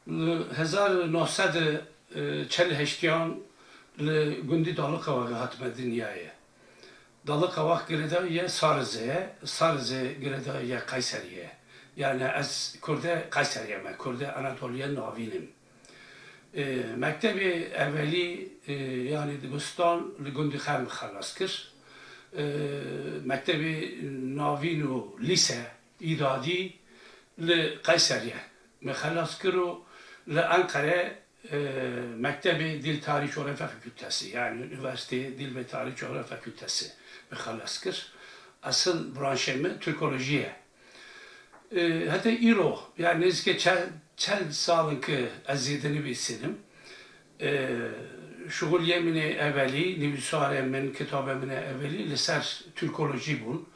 1948 گوندی داله کواغ هاتم دنیای. داله کواغ گرده یه سارزه گرده یه قیصریه. Yani az Kürde Kayseri'yim, Kürde Anatoliya navînim. Mektebi evvelî yani dibistan li gundî xwe xelas kir. Mektebi navîn û lîse îdadî li Kayseri'ye me xelas kir û li Ankara Mektebi Dil Tarih Coğrafya Fakültesi yani Üniversite Dil ve Tarih Coğrafya Fakültesi me xelas kir. Asıl branşemi Türkolojiye. Hatta İro, yani nezike çel salın ki azizini bilsinim. Şugul yemine evveli, nivisuaremin kitabemine evveli, liser Türkoloji bun.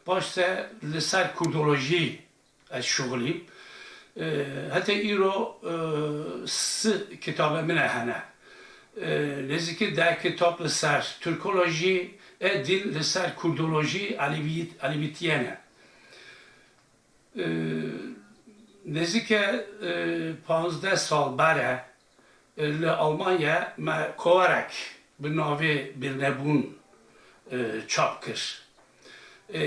Başta liser Kurdoloji şugulim. Hatta İro kitabemine hene. Nezike de kitap liser Türkoloji, dil liser Kurdoloji Alevitiyene. Nezike 15 sal bere li Almanya me kovarek bi navê Birnebûn çap kir.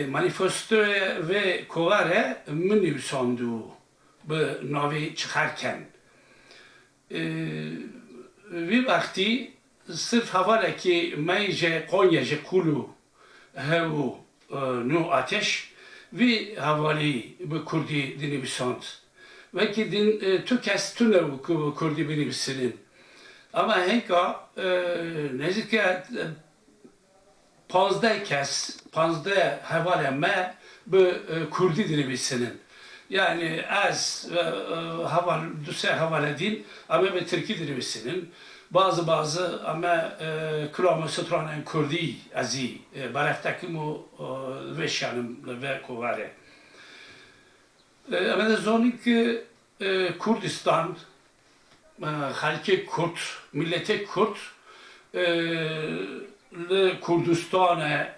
Manifestoya vê kovare min nivîsandû bi navê Çixerken. Vî wextî sırf hevalekî me ji Konya ji Kulû hebû nû ateş ve havali bu Kurdi dinlemişsand. Ve ki din tu kes tu ne bu Kurdi dinlemişsin. Ama henka nezike 15 kes 15 havale me bu Kurdi dinlemişsin. Yani az haval düse havale din ama be Türkiye dinlemişsin. Bazı ama kulağımı sıtranen Kurdi azi baraftakimu veşyanım ve kovare. Ama da zoni ki Kurdistan halki Kürt, milleti Kürt le Kurdistan'a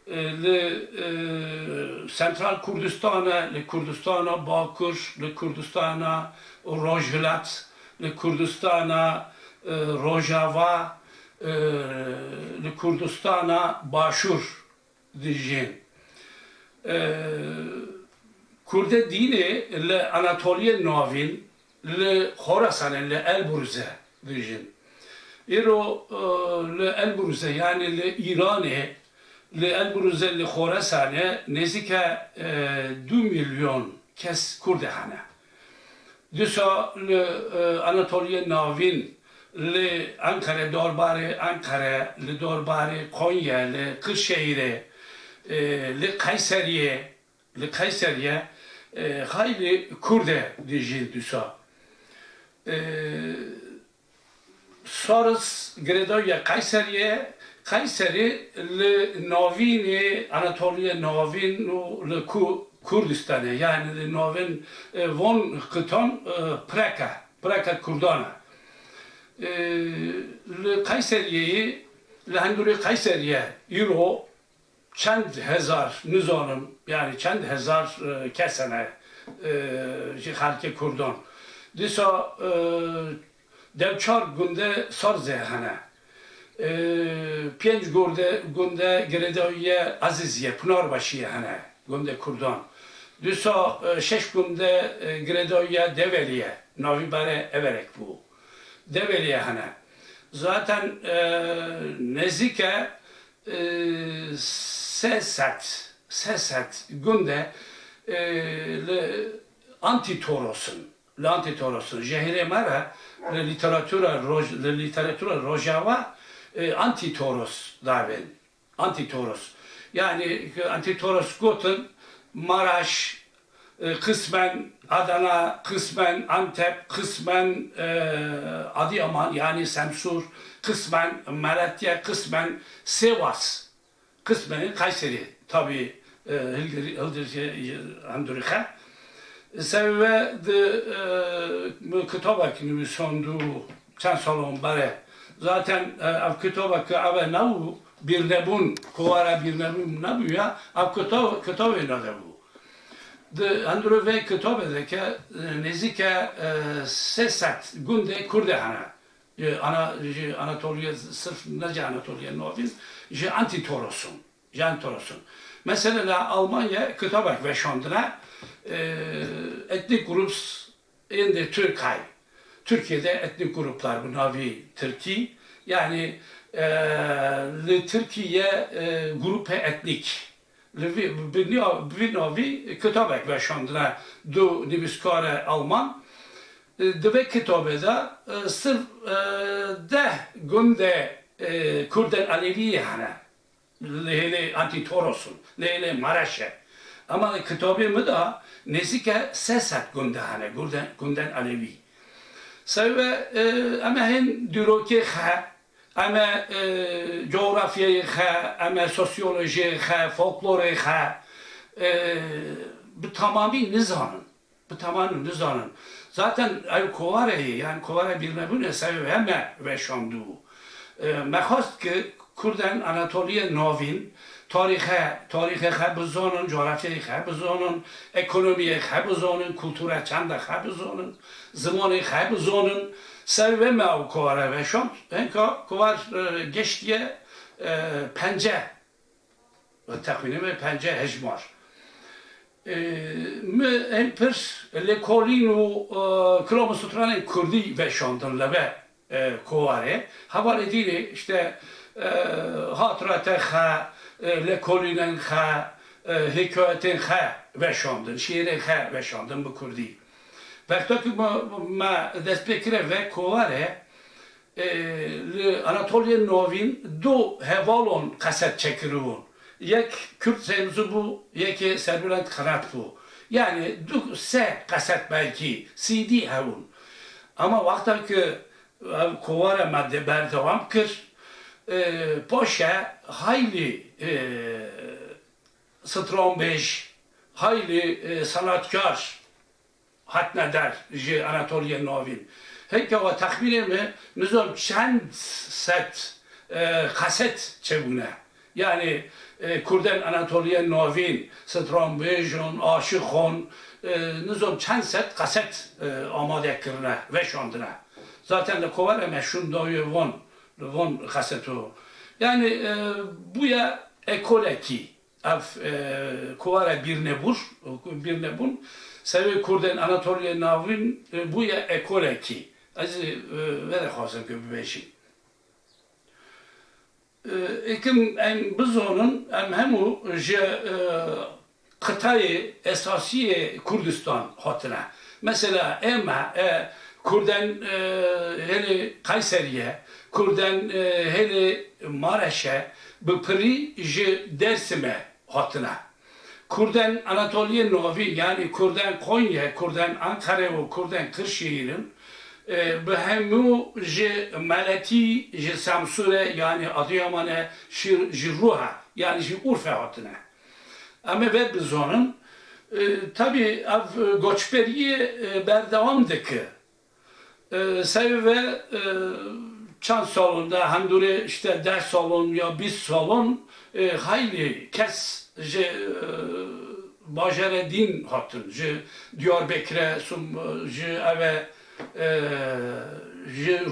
le Sentral Kurdistan'a le Kurdistan'a Bakur le Kurdistan'a Rojhilat le Kurdistan'a Rojava li Kurdistan'a başur dijin. Kurde dini li Anatoliya navîn li Khorasanê li Elbruzê dijin. İro li Elbruzê yani li İranê li Elbruzê li Khorasanê nezike 2 milyon kes Kurd hene. Disa li Anatoliya navîn li Ankara dorbari Ankara, li dorbari Konya, li Kırşehir'e, li Kayseri'ye hayli Kurde dijil düsa. Sonrası Gredoya Kayseri li navînê Anatoliya navîn li Kurdistan'e yani li navîn von kıtan Preka Kurdana. Li Kayseri'yi, li Henduri Kayseri'ye euro çend hezar nizanım yani çend hezar kesene halki Kurdan. Disa devçar günde sarze hene. 5 günde Gredoye Azizye, Pınarbaşı'ya hene günde Kurdan. Disa 6 günde Gredoye Develiye, navi bare everek bu. Develiye hene. Zaten nezike seset günde antitorosun jehire mera literatura rojava antitoros daven antitoros yani antitoros gotun Maraş kısmen Adana, kısmen Antep, kısmen Adıyaman yani Semsur, kısmen Malatya, kısmen Sivas, kısmen Kayseri tabi Hildirihe. Sebebi de kitabak nüvisandu çend salon bare. Zaten av kitabak ave navu bir nebun, kovara bir nebun navu ya av kitabı navu. هندرو و کتاب ده که نزدیک 300 گنده کرده هنه Anatolia sırf nece Anatolia Novin, je anti-Torosun. Mesela Almanya kitap ve şandına etnik grup in de Türkay. Türkiye'de etnik gruplar bu navi Türkiye. Yani Türkiye grup etnik. Bir navi kitap ve şandına do nüviskare Alman. Dve kitabı da sırf de günde Kürden Alevi hane. Lehele anti-Torosun, lehele Maraşe. Ama kitabımı da nezike sesat günde hane, Kürden Alevi. Sebebe ama hen düroki ha, ama coğrafyayı ha, ama sosyoloji ha, folkloru ha, bu tamamı nizanın. Zaten Kovare'yi, yani Kovare bilmebune sebebi heme ve şandu. Mekast ki Kürden Anatolia Novin, tarihe buzonun, coğrafyayı buzonun, ekonomiye buzonun, kültüre çanda buzonun, zamanı buzonun, sebebi me o Kovare ve şand. Kovar geçtiye pence, takvinime pence hecmar. En pers lekolin u kilomustranın Kürdi ve şandırla ve Kovare haval edili işte hatıratı ha, lekolinin ha, hikayetin ha ve şandın, şiirin ha ve şandın bu Kürdi. Vakti ki ma destpekire ve Kovare Anatolia Novin do hevalon kaset çekirun. Yek Kürt sevzusu bu, yeki Serbülent Kanat bu. Yani se kaset belki, CD havun. Ama vakti ki Kovare madde berdevam kır, poşa hayli strambeş, hayli sanatkar hatneder Anatolia Novin. Heki o takbirimi nizam çend set kaset çebune. Yani Kürden Anatolia Novin, Strambejon, Aşıkon, nizam çend set kaset amade kırına ve şandına. Zaten de Kovare meşhur doyu von kasetu. Yani bu ya ekole ki, Kovare bir nebun, sebebi Kürden Anatolia Novin bu ya ekole ki. Az ve de khasem ki beşim. Ekim en bizonun hemu je kıtayı esasiye Kürdistan hatına. Mesela ema Kürden hele Kayseriye, Kürden hele Maraş'a bu piri je Dersim'e hatına. Kürden Anatolia Novi yani Kürden Konya, Kürden Ankara ve Kürden Kırşehir'in به همو جه ملتی جه سمسوره یعنی Adıyaman'a جروها yani جه Urfa hatına. Ama ve bizonun tabi göçberiye berdavamdı ki sebebi çan salonda handure işte ders salon ya biz salon hayli kes je bajaredin hatın je Diyarbakır'a je eve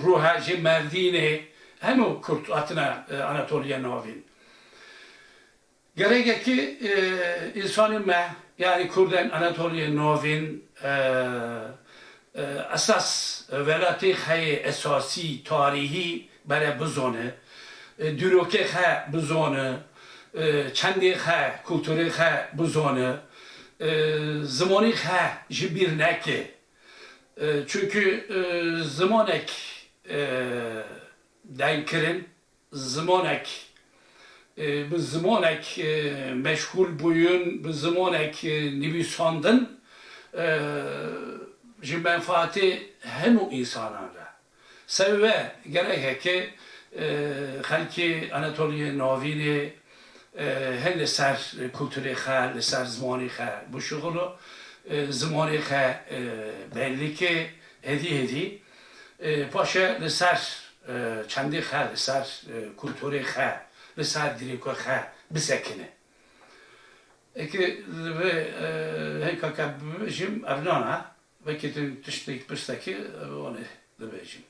ruha je Merdine hem o Kürt atına Anatolia Novin. Gerek ki insanın yani Kürden Anatolia Novin esas velati hay esasi tarihi bere bizone düroke hay bizone çendi hay kültürü hay bizone zamanı hay jibir neke. Çünkü zamanek denkirin, zamanek bu zamanek meşgul buyun, bu zamanek nivîsandın ji menfaati hemû insanlara. Sebebi gerek ki xelkê Anatolia Novînê hin li ser kültürê xwe, li ser zimanê xwe bişuxulu. Zamanı belli ki hedi paşa liser çendi liser kültürü liser diriko bisekine. Eki ve kaka bibêjim ev nana, vekî tu tiştekî piştekî onu dibêjim.